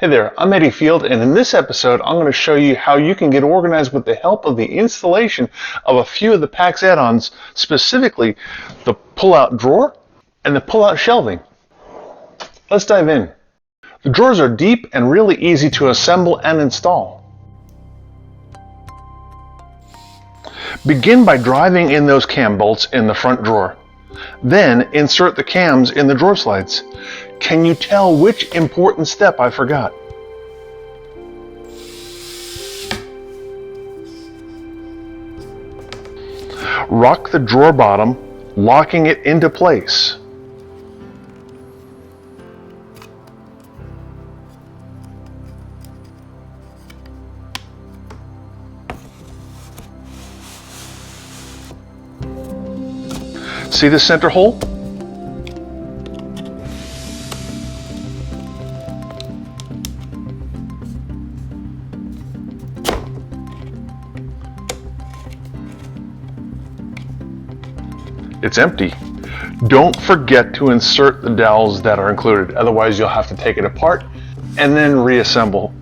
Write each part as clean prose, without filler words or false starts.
Hey there, I'm Eddie Field, and in this episode I'm going to show you how you can get organized with the help of the installation of a few of the Pax add-ons, specifically the pull-out drawer and the pull-out shelving. Let's dive in. The drawers are deep and really easy to assemble and install. Begin by driving in those cam bolts in the front drawer. Then insert the cams in the drawer slides. Can you tell which important step I forgot? Rock the drawer bottom, locking it into place. See the center hole? It's empty. Don't forget to insert the dowels that are included, otherwise you'll have to take it apart and then reassemble.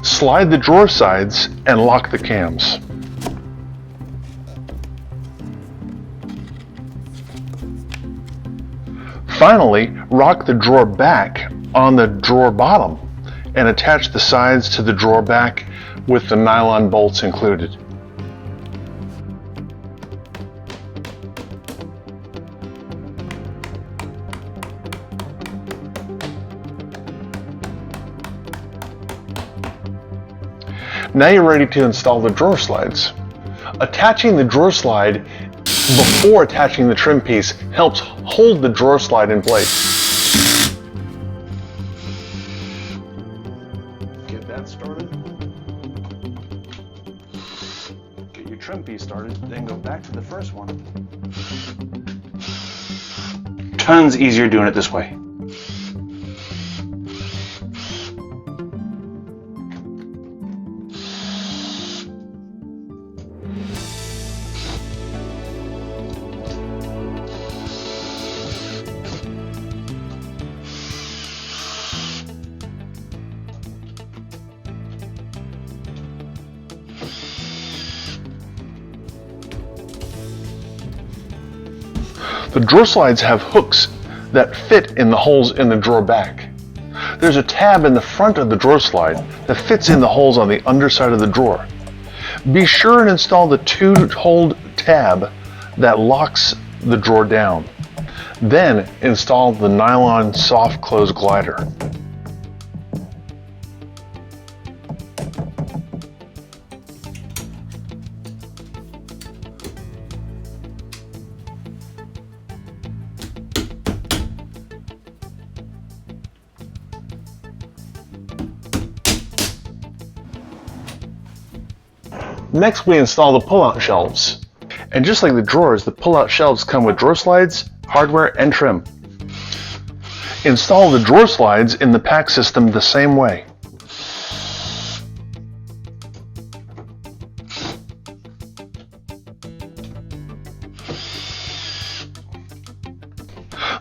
Slide the drawer sides and lock the cams. Finally, rock the drawer back on the drawer bottom and attach the sides to the drawer back with the nylon bolts included. Now you're ready to install the drawer slides. Attaching the drawer slide before attaching the trim piece helps hold the drawer slide in place. Get that started. Get your trim piece started, then go back to the first one. Tons easier doing it this way. The drawer slides have hooks that fit in the holes in the drawer back. There's a tab in the front of the drawer slide that fits in the holes on the underside of the drawer. Be sure and install the two-hole tab that locks the drawer down. Then install the nylon soft close glider. Next, we install the pull-out shelves. And just like the drawers, the pull-out shelves come with drawer slides, hardware, and trim. Install the drawer slides in the Pax system the same way.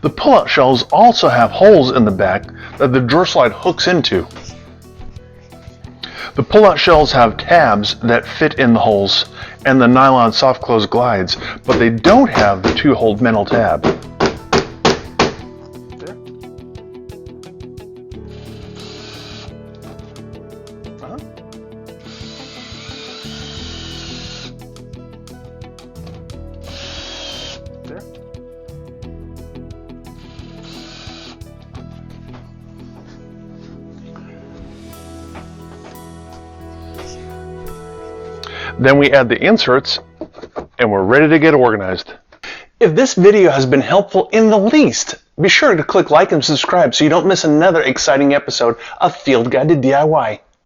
The pull-out shelves also have holes in the back that the drawer slide hooks into. The pull-out shelves have tabs that fit in the holes and the nylon soft close glides, but they don't have the two-hole metal tab. There. There. Then we add the inserts and we're ready to get organized. If this video has been helpful in the least, be sure to click like and subscribe so you don't miss another exciting episode of Field Guide to DIY.